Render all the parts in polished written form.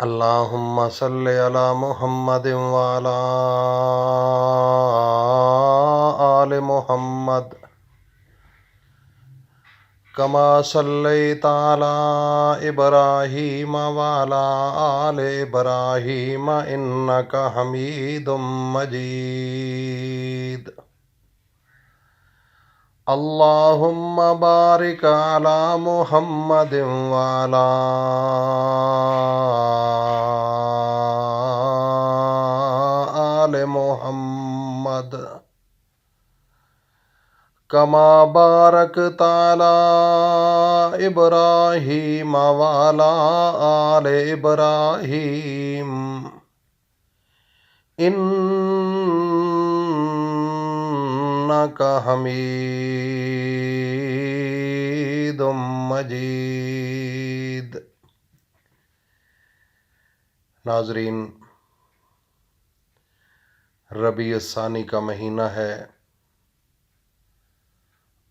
اللہم صلی علی محمد وعلی آل محمد کما صلیت علی ابراہیم وعلی آل ابراہیم انک حمید مجید اللہم بارک علی محمد وعلی آل محمد کما بارکت علی ابراہیم وعلی آل ابراہیم انک حمید مجید۔ ناظرین، ربیع الثانی کا مہینہ ہے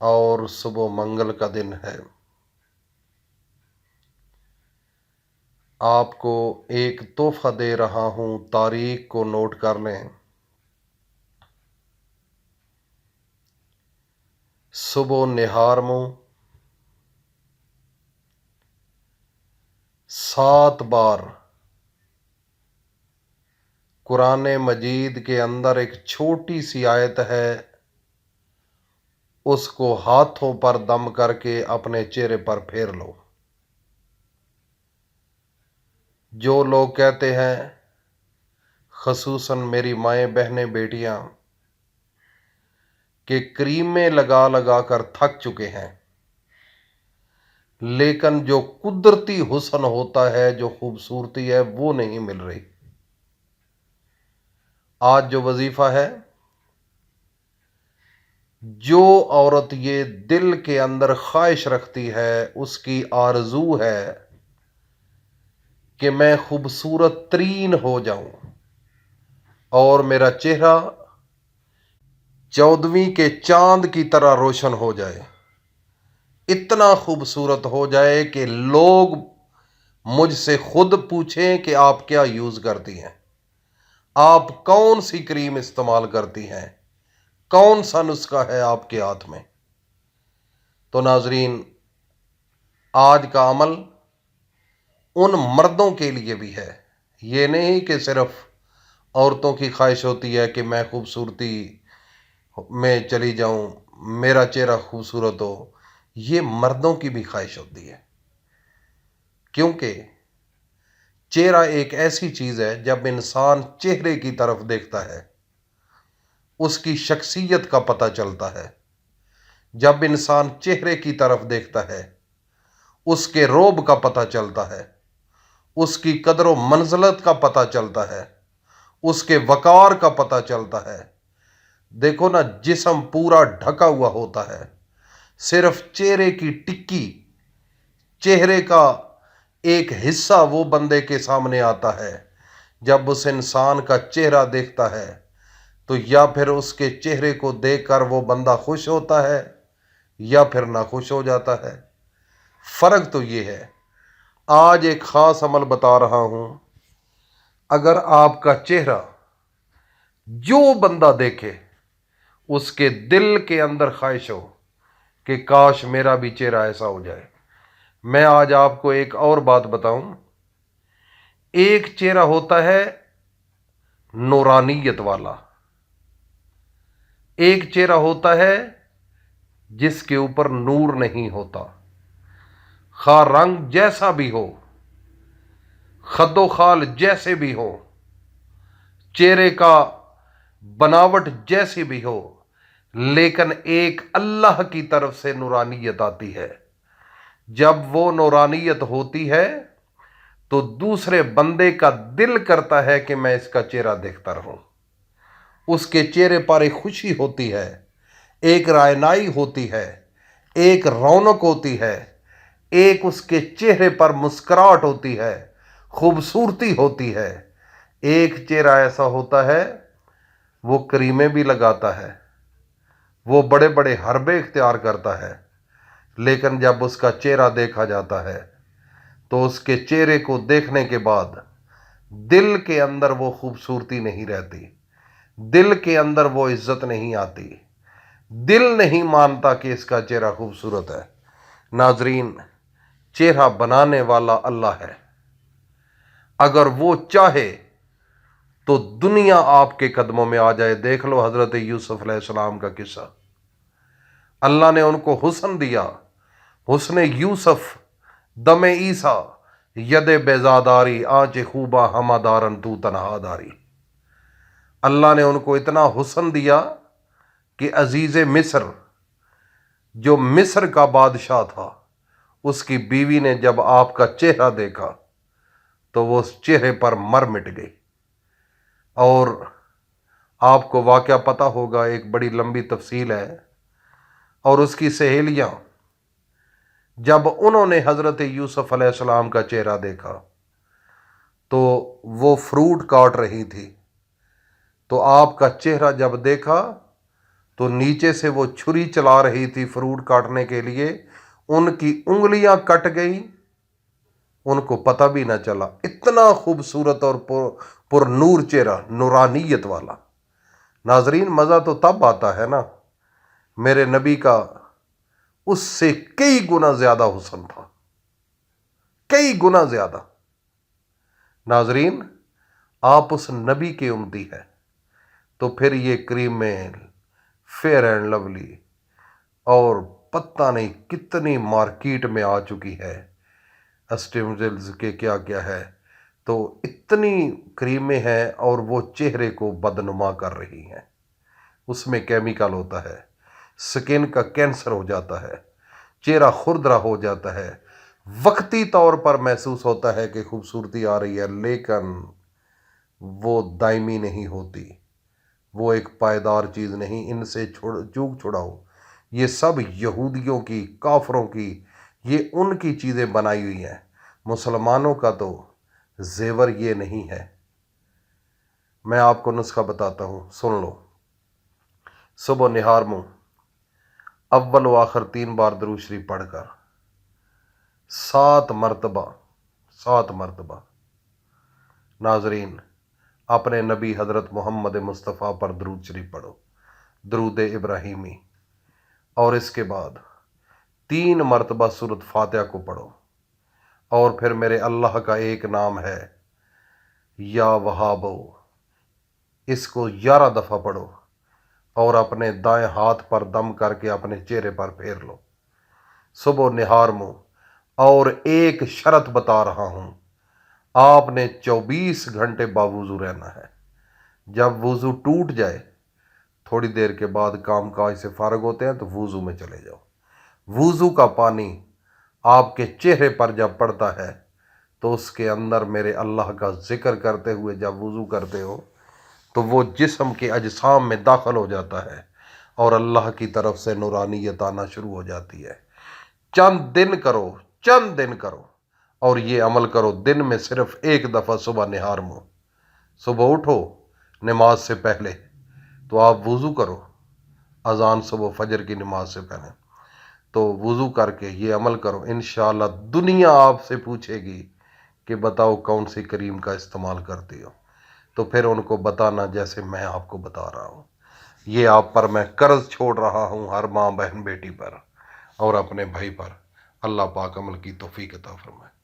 اور صبح منگل کا دن ہے۔ آپ کو ایک تحفہ دے رہا ہوں، تاریخ کو نوٹ کر لیں۔ صبح نہار منہ 7 بار قرآن مجید کے اندر ایک چھوٹی سی آیت ہے، اس کو ہاتھوں پر دم کر کے اپنے چہرے پر پھیر لو۔ جو لوگ کہتے ہیں، خصوصاً میری مائیں بہنیں بیٹیاں، کہ کریمیں لگا لگا کر تھک چکے ہیں، لیکن جو قدرتی حسن ہوتا ہے، جو خوبصورتی ہے، وہ نہیں مل رہی۔ آج جو وظیفہ ہے، جو عورت یہ دل کے اندر خواہش رکھتی ہے، اس کی آرزو ہے کہ میں خوبصورت ترین ہو جاؤں اور میرا چہرہ 14ویں کے چاند کی طرح روشن ہو جائے، اتنا خوبصورت ہو جائے کہ لوگ مجھ سے خود پوچھیں کہ آپ کیا یوز کرتی ہیں، آپ کون سی کریم استعمال کرتی ہیں، کون سا نسخہ ہے آپ کے ہاتھ میں۔ تو ناظرین، آج کا عمل ان مردوں کے لیے بھی ہے، یہ نہیں کہ صرف عورتوں کی خواہش ہوتی ہے کہ میں خوبصورتی میں چلی جاؤں، میرا چہرہ خوبصورت ہو، یہ مردوں کی بھی خواہش ہوتی ہے، کیونکہ چہرہ ایک ایسی چیز ہے، جب انسان چہرے کی طرف دیکھتا ہے اس کی شخصیت کا پتہ چلتا ہے۔ جب انسان چہرے کی طرف دیکھتا ہے اس کے روب کا پتہ چلتا ہے، اس کی قدر و منزلت کا پتہ چلتا ہے، اس کے وقار کا پتہ چلتا ہے۔ دیکھو نا، جسم پورا ڈھکا ہوا ہوتا ہے، صرف چہرے کی ٹکی، چہرے کا ایک حصہ وہ بندے کے سامنے آتا ہے۔ جب اس انسان کا چہرہ دیکھتا ہے تو یا پھر اس کے چہرے کو دیکھ کر وہ بندہ خوش ہوتا ہے یا پھر ناخوش ہو جاتا ہے۔ فرق تو یہ ہے۔ آج ایک خاص عمل بتا رہا ہوں، اگر آپ کا چہرہ جو بندہ دیکھے اس کے دل کے اندر خواہش ہو کہ کاش میرا بھی چہرہ ایسا ہو جائے۔ میں آج آپ کو ایک اور بات بتاؤں۔ ایک چہرہ ہوتا ہے نورانیت والا، ایک چہرہ ہوتا ہے جس کے اوپر نور نہیں ہوتا، خواہ رنگ جیسا بھی ہو، خد و خال جیسے بھی ہو، چہرے کا بناوٹ جیسی بھی ہو، لیکن ایک اللہ کی طرف سے نورانیت آتی ہے۔ جب وہ نورانیت ہوتی ہے تو دوسرے بندے کا دل کرتا ہے کہ میں اس کا چہرہ دیکھتا رہوں۔ اس کے چہرے پر ایک خوشی ہوتی ہے، ایک رعنائی ہوتی ہے، ایک رونق ہوتی ہے، ایک اس کے چہرے پر مسکراہٹ ہوتی ہے، خوبصورتی ہوتی ہے۔ ایک چہرہ ایسا ہوتا ہے، وہ کریمیں بھی لگاتا ہے، وہ بڑے بڑے حربے اختیار کرتا ہے، لیکن جب اس کا چہرہ دیکھا جاتا ہے تو اس کے چہرے کو دیکھنے کے بعد دل کے اندر وہ خوبصورتی نہیں رہتی، دل کے اندر وہ عزت نہیں آتی، دل نہیں مانتا کہ اس کا چہرہ خوبصورت ہے۔ ناظرین، چہرہ بنانے والا اللہ ہے، اگر وہ چاہے تو دنیا آپ کے قدموں میں آ جائے۔ دیکھ لو حضرت یوسف علیہ السلام کا قصہ، اللہ نے ان کو حسن دیا، حسن یوسف دم عیسیٰ ید بیزاداری آنچ خوبا ہما دارن تو تنہا داری۔ اللہ نے ان کو اتنا حسن دیا کہ عزیز مصر، جو مصر کا بادشاہ تھا، اس کی بیوی نے جب آپ کا چہرہ دیکھا تو وہ اس چہرے پر مر مٹ گئی۔ اور آپ کو واقعہ پتہ ہوگا، ایک بڑی لمبی تفصیل ہے، اور اس کی سہیلیاں جب انہوں نے حضرت یوسف علیہ السلام کا چہرہ دیکھا تو وہ فروٹ کاٹ رہی تھی، تو آپ کا چہرہ جب دیکھا تو نیچے سے وہ چھری چلا رہی تھی فروٹ کاٹنے کے لیے، ان کی انگلیاں کٹ گئیں، ان کو پتہ بھی نہ چلا۔ اتنا خوبصورت اور پر نور چہرہ، نورانیت والا۔ ناظرین، مزہ تو تب آتا ہے نا، میرے نبی کا اس سے کئی گنا زیادہ حسن تھا، کئی گنا زیادہ۔ ناظرین، آپ اس نبی کے امتی ہیں، تو پھر یہ کریمیں، فیئر اینڈ لولی، اور پتہ نہیں کتنی مارکیٹ میں آ چکی ہے، اسٹیمجلز کے کیا کیا ہے، تو اتنی کریمیں ہیں اور وہ چہرے کو بدنما کر رہی ہیں۔ اس میں کیمیکل ہوتا ہے، سکن کا کینسر ہو جاتا ہے، چہرہ کھردرا ہو جاتا ہے، وقتی طور پر محسوس ہوتا ہے کہ خوبصورتی آ رہی ہے، لیکن وہ دائمی نہیں ہوتی، وہ ایک پائیدار چیز نہیں۔ ان سے چوک چھڑاؤ، یہ سب یہودیوں کی، کافروں کی، یہ ان کی چیزیں بنائی ہوئی ہیں۔ مسلمانوں کا تو زیور یہ نہیں ہے۔ میں آپ کو نسخہ بتاتا ہوں، سن لو۔ صبح نہار منہ اول و آخر 3 بار درود شریف پڑھ کر 7 مرتبہ، 7 مرتبہ ناظرین اپنے نبی حضرت محمد مصطفیٰ پر درود شریف پڑھو، درود ابراہیمی، اور اس کے بعد 3 مرتبہ سورۃ فاتحہ کو پڑھو، اور پھر میرے اللہ کا ایک نام ہے یا وہابو، اس کو 11 دفعہ پڑھو، اور اپنے دائیں ہاتھ پر دم کر کے اپنے چہرے پر پھیر لو صبح نہار منہ۔ اور ایک شرط بتا رہا ہوں، آپ نے 24 گھنٹے باوضو رہنا ہے۔ جب وضو ٹوٹ جائے، تھوڑی دیر کے بعد کام کاج سے فارغ ہوتے ہیں تو وضو میں چلے جاؤ۔ وضو کا پانی آپ کے چہرے پر جب پڑتا ہے تو اس کے اندر میرے اللہ کا ذکر کرتے ہوئے جب وضو کرتے ہو تو وہ جسم کے اجسام میں داخل ہو جاتا ہے، اور اللہ کی طرف سے نورانیت آنا شروع ہو جاتی ہے۔ چند دن کرو، چند دن کرو، اور یہ عمل کرو، دن میں صرف 1 دفعہ صبح نہار منہ۔ صبح اٹھو نماز سے پہلے تو آپ وضو کرو، اذان صبح فجر کی نماز سے پہلے، تو وضو کر کے یہ عمل کرو، انشاءاللہ دنیا آپ سے پوچھے گی کہ بتاؤ کون سی کریم کا استعمال کرتی ہو، تو پھر ان کو بتانا جیسے میں آپ کو بتا رہا ہوں۔ یہ آپ پر میں قرض چھوڑ رہا ہوں، ہر ماں بہن بیٹی پر اور اپنے بھائی پر۔ اللہ پاک عمل کی توفیق عطا فرمائے۔